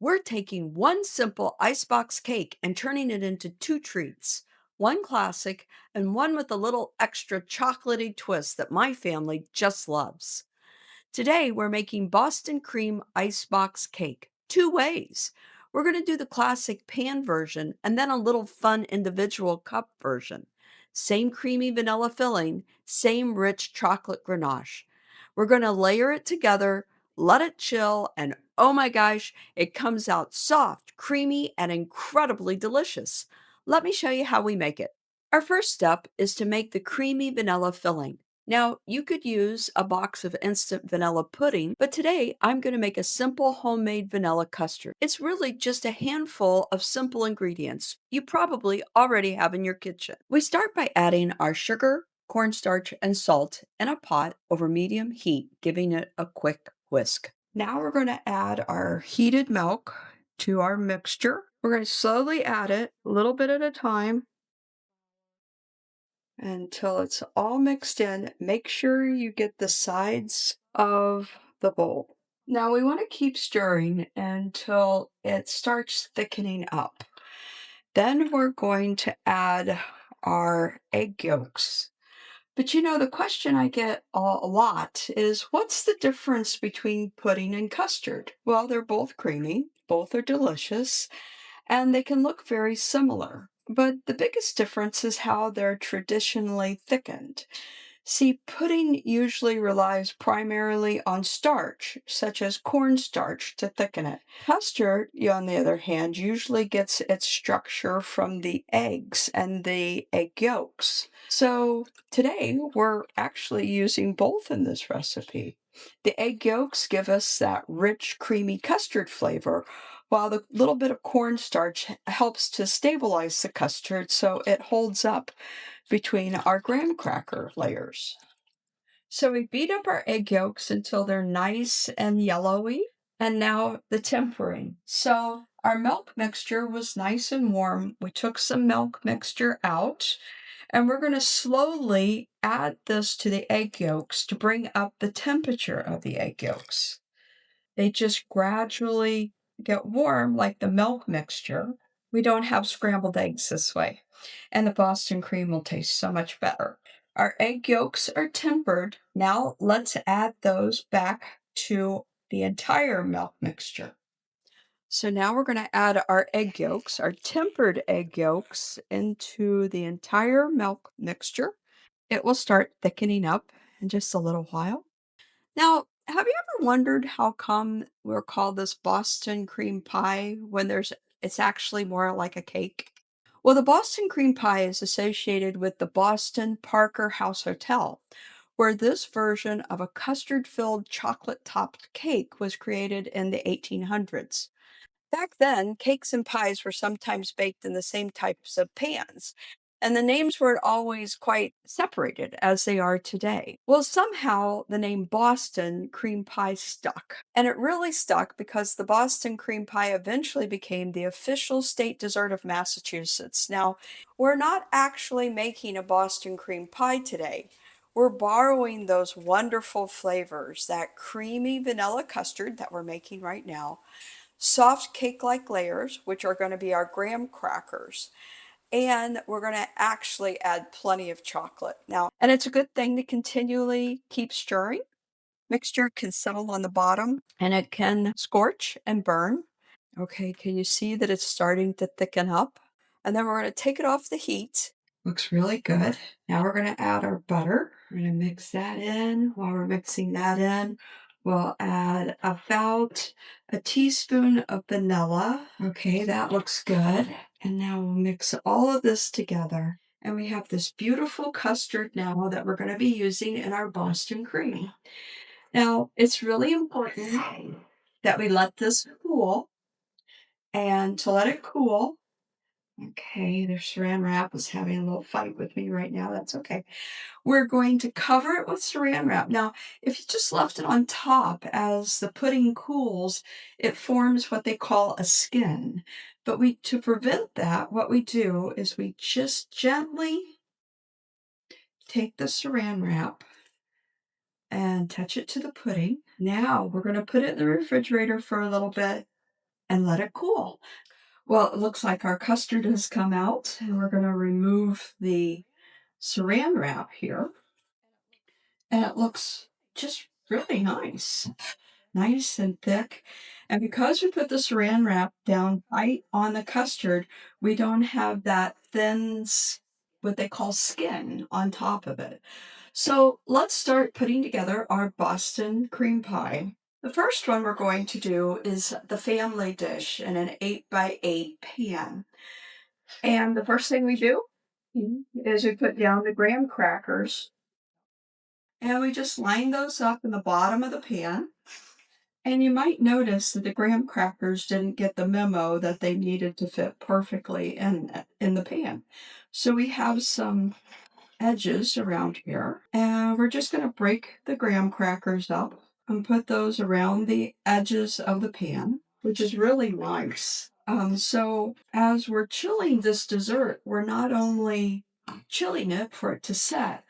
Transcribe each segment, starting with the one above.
We're taking one simple icebox cake and turning it into two treats, one classic and one with a little extra chocolatey twist that my family just loves. Today, we're making Boston cream icebox cake two ways. We're going to do the classic pan version and then a little fun individual cup version. Same creamy vanilla filling, same rich chocolate ganache. We're going to layer it together, let it chill, and oh my gosh, it comes out soft, creamy, and incredibly delicious. Let me show you how we make it. Our first step is to make the creamy vanilla filling. Now, you could use a box of instant vanilla pudding, but today I'm going to make a simple homemade vanilla custard. It's really just a handful of simple ingredients you probably already have in your kitchen. We start by adding our sugar, cornstarch, and salt in a pot over medium heat, giving it a quick whisk. Now we're going to add our heated milk to our mixture. We're going to slowly add it a little bit at a time until it's all mixed in. Make sure you get the sides of the bowl. Now we want to keep stirring until it starts thickening up. Then we're going to add our egg yolks. But the question I get a lot is what's the difference between pudding and custard? Well, they're both creamy, both are delicious, and they can look very similar. But the biggest difference is how they're traditionally thickened. See, pudding usually relies primarily on starch, such as cornstarch, to thicken it. Custard, on the other hand, usually gets its structure from the eggs and the egg yolks. So today we're actually using both in this recipe. The egg yolks give us that rich, creamy custard flavor, while the little bit of cornstarch helps to stabilize the custard so it holds up between our graham cracker layers. So we beat up our egg yolks until they're nice and yellowy, and now the tempering. So our milk mixture was nice and warm. We took some milk mixture out, and we're going to slowly add this to the egg yolks to bring up the temperature of the egg yolks. They just gradually get warm like the milk mixture. We don't have scrambled eggs this way, and the Boston cream will taste so much better. Our egg yolks are tempered. Now let's add those back to the entire milk mixture. So now we're going to add our egg yolks, our tempered egg yolks, into the entire milk mixture. It will start thickening up in just a little while. Now, have you ever wondered how come we're called this Boston cream pie when it's actually more like a cake? Well, the Boston cream pie is associated with the Boston Parker House Hotel, where this version of a custard-filled chocolate-topped cake was created in the 1800s. Back then, cakes and pies were sometimes baked in the same types of pans, and the names weren't always quite separated as they are today. Well, somehow the name Boston cream pie stuck. And it really stuck because the Boston cream pie eventually became the official state dessert of Massachusetts. Now, we're not actually making a Boston cream pie today. We're borrowing those wonderful flavors, that creamy vanilla custard that we're making right now, soft cake-like layers, which are going to be our graham crackers, and we're going to actually add plenty of chocolate. Now, and it's a good thing to continually keep stirring. Mixture can settle on the bottom and it can scorch and burn. Okay, can you see that it's starting to thicken up? And then we're going to take it off the heat. Looks really good. Now we're going to add our butter. We're going to mix that in. While we're mixing that in, we'll add about a teaspoon of vanilla. Okay, that looks good. And now we'll mix all of this together. And we have this beautiful custard now that we're going to be using in our Boston cream. Now, it's really important that we let this cool. And to let it cool, okay, the saran wrap is having a little fight with me right now. That's okay. We're going to cover it with saran wrap. Now, if you just left it on top as the pudding cools, it forms what they call a skin. But to prevent that, what we do is we just gently take the saran wrap and touch it to the pudding. Now we're going to put it in the refrigerator for a little bit and let it cool. Well, it looks like our custard has come out, and we're going to remove the saran wrap here. And it looks just really nice, nice and thick. And because we put the saran wrap down right on the custard, we don't have that thin, what they call skin on top of it. So let's start putting together our Boston cream pie. The first one we're going to do is the family dish in an 8x8 pan. And the first thing we do is we put down the graham crackers and we just line those up in the bottom of the pan. And you might notice that the graham crackers didn't get the memo that they needed to fit perfectly in the pan. So we have some edges around here. And we're just going to break the graham crackers up and put those around the edges of the pan, which is really nice. So as we're chilling this dessert, we're not only chilling it for it to set,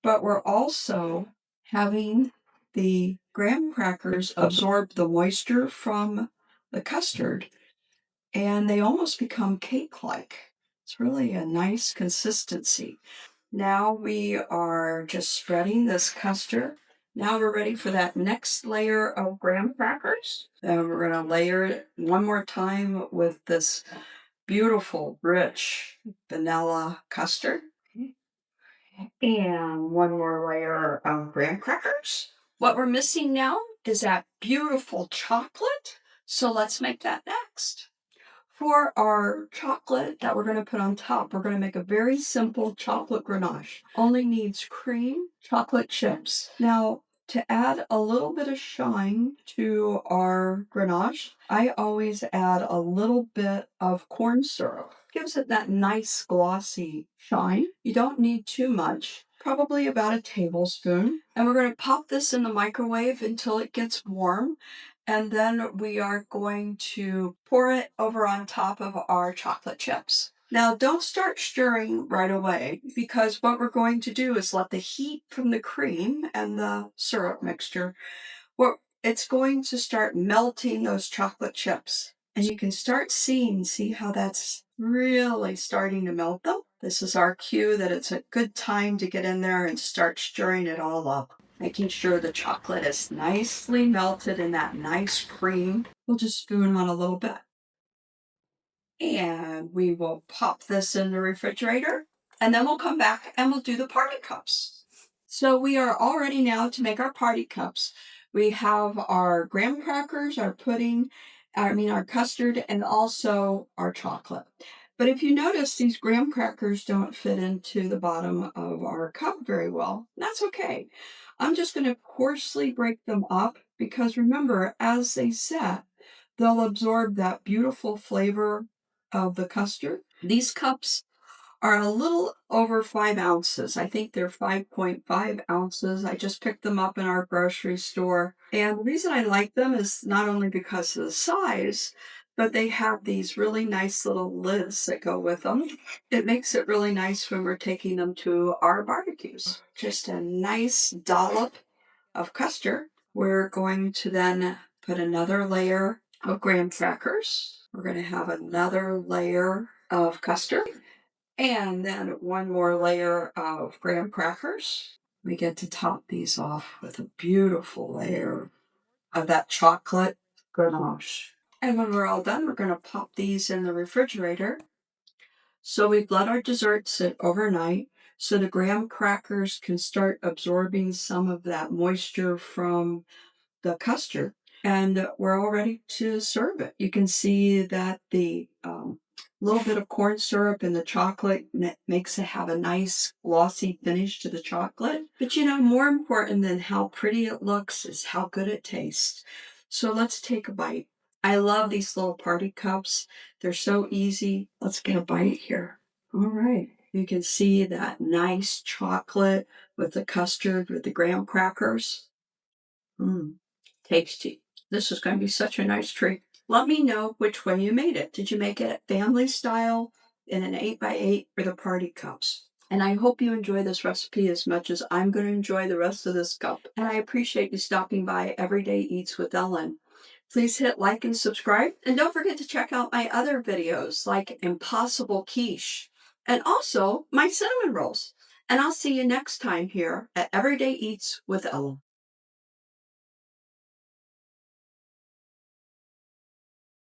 but we're also having the graham crackers absorb the moisture from the custard, and they almost become cake-like. It's really a nice consistency. Now we are just spreading this custard. Now we're ready for that next layer of graham crackers. And we're going to layer it one more time with this beautiful, rich vanilla custard. And one more layer of graham crackers. What we're missing now is that beautiful chocolate. So let's make that next. For our chocolate that we're going to put on top, we're going to make a very simple chocolate ganache. Only needs cream, chocolate chips. Now, to add a little bit of shine to our ganache, I always add a little bit of corn syrup. Gives it that nice glossy shine. You don't need too much, probably about a tablespoon. And we're going to pop this in the microwave until it gets warm. And then we are going to pour it over on top of our chocolate chips. Now, don't start stirring right away because what we're going to do is let the heat from the cream and the syrup mixture, it's going to start melting those chocolate chips. And you can start see how that's really starting to melt them. This is our cue that it's a good time to get in there and start stirring it all up, making sure the chocolate is nicely melted in that nice cream. We'll just spoon on a little bit. And we will pop this in the refrigerator. And then we'll come back and we'll do the party cups. So we are all ready now to make our party cups. We have our graham crackers, our pudding, our custard, and also our chocolate. But if you notice, these graham crackers don't fit into the bottom of our cup very well. That's okay. I'm just going to coarsely break them up because remember, as they set, they'll absorb that beautiful flavor of the custard. These cups are a little over 5 ounces. I think they're 5.5 ounces. I just picked them up in our grocery store. And the reason I like them is not only because of the size, but they have these really nice little lids that go with them. It makes it really nice when we're taking them to our barbecues. Just a nice dollop of custard. We're going to then put another layer of graham crackers. We're going to have another layer of custard. And then one more layer of graham crackers. We get to top these off with a beautiful layer of that chocolate ganache. And when we're all done, we're going to pop these in the refrigerator. So we've let our dessert sit overnight so the graham crackers can start absorbing some of that moisture from the custard. And we're all ready to serve it. You can see that the little bit of corn syrup in the chocolate makes it have a nice glossy finish to the chocolate. But more important than how pretty it looks is how good it tastes. So let's take a bite. I love these little party cups. They're so easy. Let's get a bite here. All right. You can see that nice chocolate with the custard, with the graham crackers. Tasty. This is going to be such a nice treat. Let me know which way you made it. Did you make it family style in an 8x8 or the party cups? And I hope you enjoy this recipe as much as I'm going to enjoy the rest of this cup. And I appreciate you stopping by Everyday Eats with Ellen. Please hit like and subscribe. And don't forget to check out my other videos like Impossible Quiche and also my cinnamon rolls. And I'll see you next time here at Everyday Eats with Ella.